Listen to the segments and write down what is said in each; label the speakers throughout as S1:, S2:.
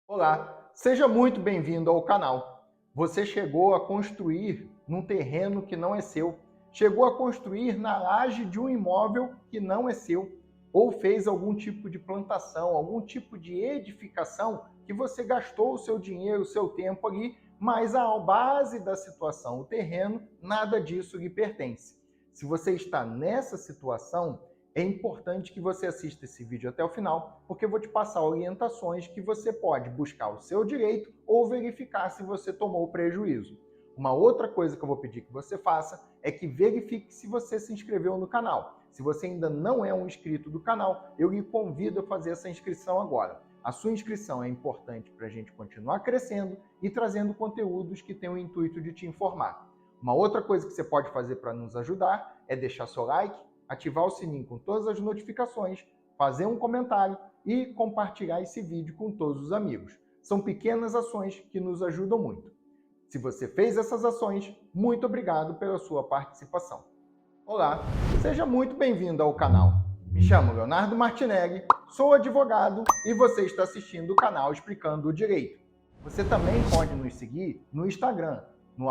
S1: Olá, seja muito bem-vindo ao canal. Você chegou a construir num terreno que não é seu, chegou a construir na laje de um imóvel que não é seu, ou fez algum tipo de plantação, algum tipo de edificação que você gastou o seu dinheiro, o seu tempo ali, mas a base da situação, o terreno, nada disso lhe pertence. Se você está nessa situação, é importante que você assista esse vídeo até o final, porque eu vou te passar orientações que você pode buscar o seu direito ou verificar se você tomou prejuízo. Uma outra coisa que eu vou pedir que você faça é que verifique se você se inscreveu no canal. Se você ainda não é um inscrito do canal, eu lhe convido a fazer essa inscrição agora. A sua inscrição é importante para a gente continuar crescendo e trazendo conteúdos que têm o intuito de te informar. Uma outra coisa que você pode fazer para nos ajudar é deixar seu like, ativar o sininho com todas as notificações, fazer um comentário e compartilhar esse vídeo com todos os amigos. São pequenas ações que nos ajudam muito. Se você fez essas ações, muito obrigado pela sua participação. Olá, seja muito bem-vindo ao canal. Me chamo Leonardo Martinelli, sou advogado e você está assistindo o canal Explicando o Direito. Você também pode nos seguir no Instagram, no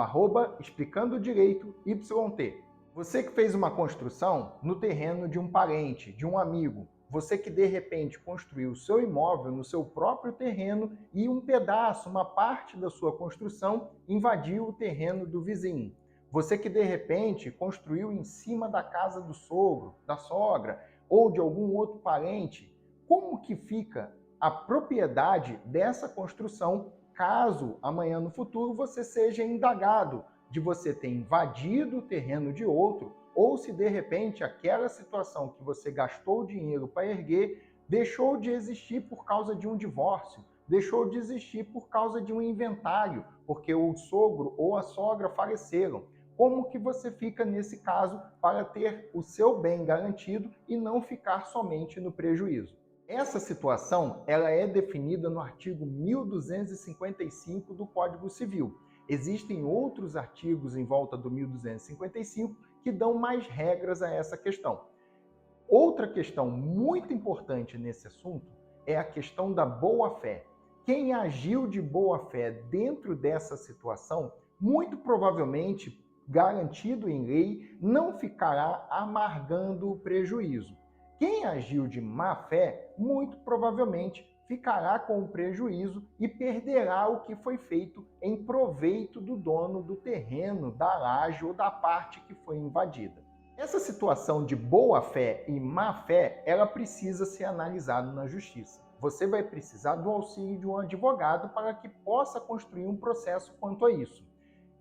S1: @explicandodireitoYT. Você que fez uma construção no terreno de um parente, de um amigo, você que de repente construiu o seu imóvel no seu próprio terreno e um pedaço, uma parte da sua construção invadiu o terreno do vizinho. Você que de repente construiu em cima da casa do sogro, da sogra ou de algum outro parente, como que fica a propriedade dessa construção caso amanhã no futuro você seja indagado de você ter invadido o terreno de outro, ou se de repente aquela situação que você gastou dinheiro para erguer deixou de existir por causa de um divórcio, deixou de existir por causa de um inventário, porque o sogro ou a sogra faleceram. Como que você fica nesse caso para ter o seu bem garantido e não ficar somente no prejuízo? Essa situação ela é definida no artigo 1255 do Código Civil. Existem outros artigos em volta do 1255 que dão mais regras a essa questão. Outra questão muito importante nesse assunto é a questão da boa-fé. Quem agiu de boa-fé dentro dessa situação, muito provavelmente, garantido em lei, não ficará amargando o prejuízo. Quem agiu de má-fé, muito provavelmente ficará com o prejuízo e perderá o que foi feito em proveito do dono do terreno, da laje ou da parte que foi invadida. Essa situação de boa-fé e má-fé, ela precisa ser analisada na justiça. Você vai precisar do auxílio de um advogado para que possa construir um processo quanto a isso.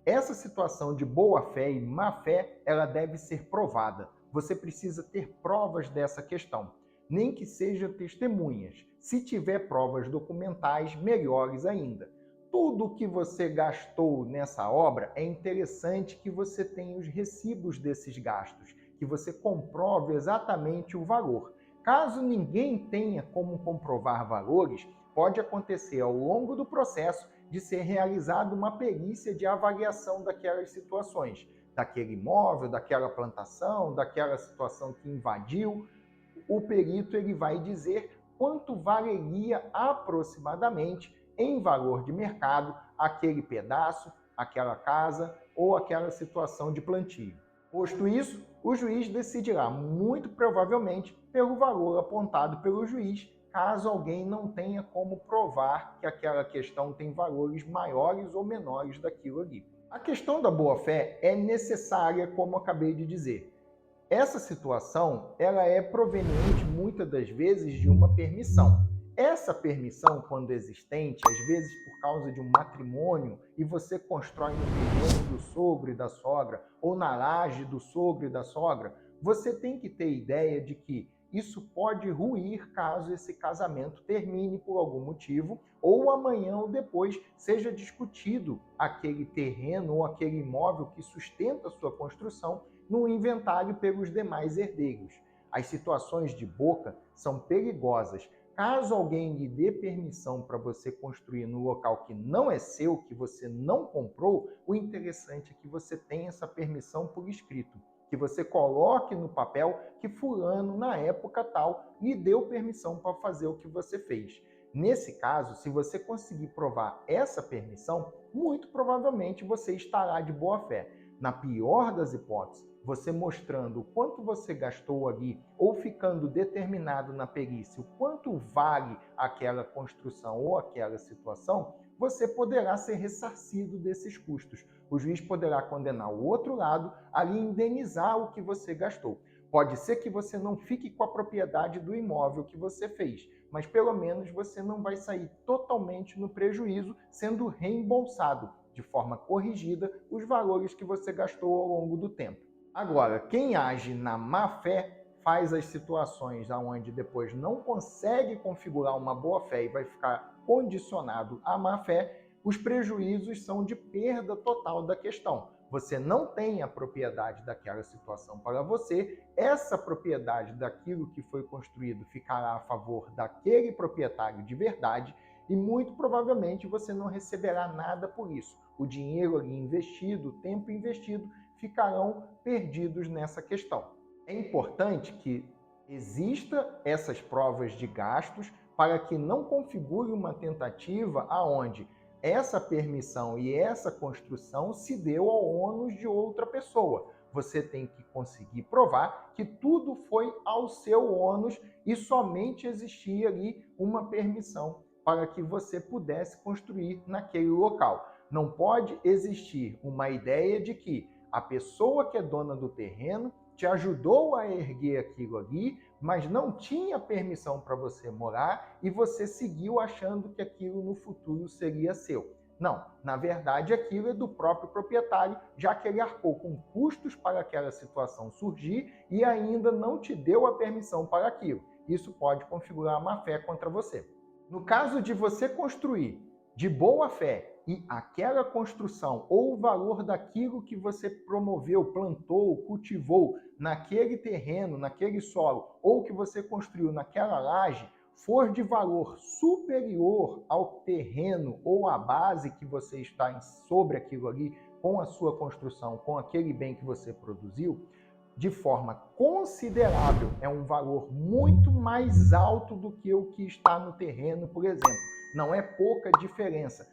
S1: Essa situação de boa-fé e má-fé, ela deve ser provada. Você precisa ter provas dessa questão, nem que sejam testemunhas. Se tiver provas documentais, melhores ainda. Tudo que você gastou nessa obra, é interessante que você tenha os recibos desses gastos, que você comprove exatamente o valor. Caso ninguém tenha como comprovar valores, pode acontecer ao longo do processo de ser realizada uma perícia de avaliação daquelas situações, daquele imóvel, daquela plantação, daquela situação que invadiu. O perito ele vai dizer quanto valeria aproximadamente em valor de mercado aquele pedaço, aquela casa ou aquela situação de plantio. Posto isso, o juiz decidirá muito provavelmente pelo valor apontado pelo juiz, caso alguém não tenha como provar que aquela questão tem valores maiores ou menores daquilo ali. A questão da boa-fé é necessária, como acabei de dizer. Essa situação ela é proveniente muitas das vezes de uma permissão. Essa permissão, quando existente, às vezes por causa de um matrimônio, e você constrói no terreno do sogro e da sogra, ou na laje do sogro e da sogra, você tem que ter ideia de que isso pode ruir caso esse casamento termine por algum motivo, ou amanhã ou depois seja discutido aquele terreno ou aquele imóvel que sustenta a sua construção no inventário pelos demais herdeiros. As situações de boca são perigosas. Caso alguém lhe dê permissão para você construir no local que não é seu, que você não comprou, o interessante é que você tenha essa permissão por escrito, que você coloque no papel que fulano, na época tal, lhe deu permissão para fazer o que você fez. Nesse caso, se você conseguir provar essa permissão, muito provavelmente você estará de boa fé. Na pior das hipóteses, você mostrando o quanto você gastou ali ou ficando determinado na perícia o quanto vale aquela construção ou aquela situação, você poderá ser ressarcido desses custos. O juiz poderá condenar o outro lado a lhe indenizar o que você gastou. Pode ser que você não fique com a propriedade do imóvel que você fez, mas pelo menos você não vai sair totalmente no prejuízo, sendo reembolsado de forma corrigida os valores que você gastou ao longo do tempo. Agora, quem age na má fé faz as situações onde depois não consegue configurar uma boa fé e vai ficar condicionado à má fé, os prejuízos são de perda total da questão. Você não tem a propriedade daquela situação para você, essa propriedade daquilo que foi construído ficará a favor daquele proprietário de verdade e muito provavelmente você não receberá nada por isso. O dinheiro ali investido, o tempo investido, ficarão perdidos nessa questão. É importante que exista essas provas de gastos para que não configure uma tentativa aonde essa permissão e essa construção se deu ao ônus de outra pessoa. Você tem que conseguir provar que tudo foi ao seu ônus e somente existia ali uma permissão para que você pudesse construir naquele local. Não pode existir uma ideia de que a pessoa que é dona do terreno te ajudou a erguer aquilo ali, mas não tinha permissão para você morar e você seguiu achando que aquilo no futuro seria seu. Não, na verdade aquilo é do próprio proprietário, já que ele arcou com custos para aquela situação surgir e ainda não te deu a permissão para aquilo. Isso pode configurar má-fé contra você. No caso de você construir de boa fé e aquela construção ou o valor daquilo que você promoveu, plantou, cultivou naquele terreno, naquele solo, ou que você construiu naquela laje, for de valor superior ao terreno ou à base que você está sobre aquilo ali, com a sua construção, com aquele bem que você produziu, de forma considerável, é um valor muito mais alto do que o que está no terreno, por exemplo. Não é pouca diferença.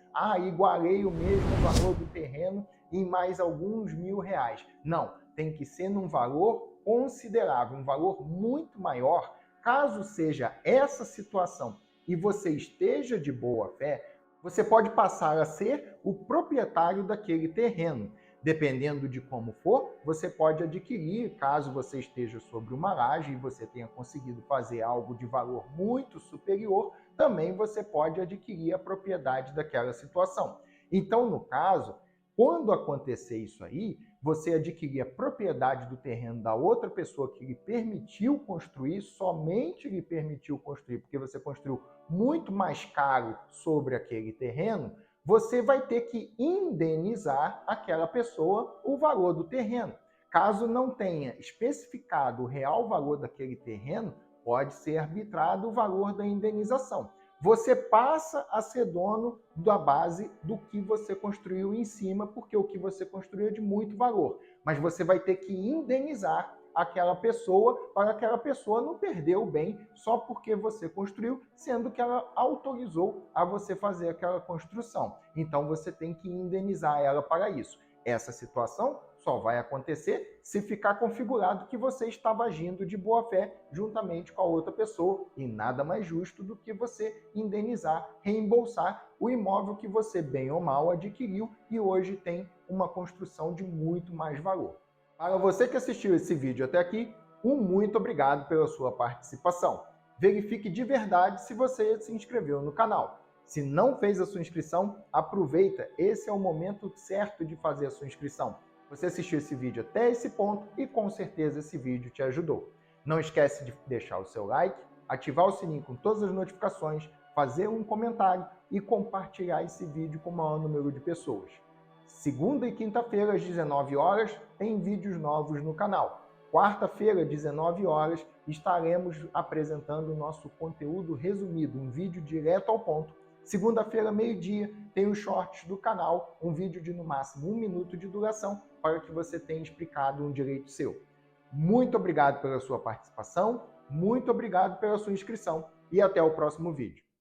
S1: Igualei o mesmo valor do terreno em mais alguns R$1.000. Não, tem que ser num valor considerável, um valor muito maior. Caso seja essa situação e você esteja de boa fé, você pode passar a ser o proprietário daquele terreno. Dependendo de como for, você pode adquirir, caso você esteja sobre uma laje e você tenha conseguido fazer algo de valor muito superior, também você pode adquirir a propriedade daquela situação. Então, no caso, quando acontecer isso aí, você adquirir a propriedade do terreno da outra pessoa que lhe permitiu construir, somente lhe permitiu construir, porque você construiu muito mais caro sobre aquele terreno, você vai ter que indenizar aquela pessoa o valor do terreno. Caso não tenha especificado o real valor daquele terreno, pode ser arbitrado o valor da indenização. Você passa a ser dono da base do que você construiu em cima, porque o que você construiu é de muito valor. Mas você vai ter que indenizar aquela pessoa para aquela pessoa não perder o bem só porque você construiu, sendo que ela autorizou a você fazer aquela construção. Então você tem que indenizar ela para isso. Essa situação só vai acontecer se ficar configurado que você estava agindo de boa fé juntamente com a outra pessoa e nada mais justo do que você indenizar, reembolsar o imóvel que você bem ou mal adquiriu e hoje tem uma construção de muito mais valor. Para você que assistiu esse vídeo até aqui, muito obrigado pela sua participação. Verifique de verdade se você se inscreveu no canal. Se não fez a sua inscrição, aproveita, esse é o momento certo de fazer a sua inscrição. Você assistiu esse vídeo até esse ponto e com certeza esse vídeo te ajudou. Não esquece de deixar o seu like, ativar o sininho com todas as notificações, fazer um comentário e compartilhar esse vídeo com o maior número de pessoas. Segunda e quinta-feira, às 19 horas, tem vídeos novos no canal. Quarta-feira, às 19 horas, estaremos apresentando o nosso conteúdo resumido, um vídeo direto ao ponto. Segunda-feira, meio-dia, tem os shorts do canal, um vídeo de no máximo 1 minuto de duração, para que você tenha explicado um direito seu. Muito obrigado pela sua participação, muito obrigado pela sua inscrição e até o próximo vídeo.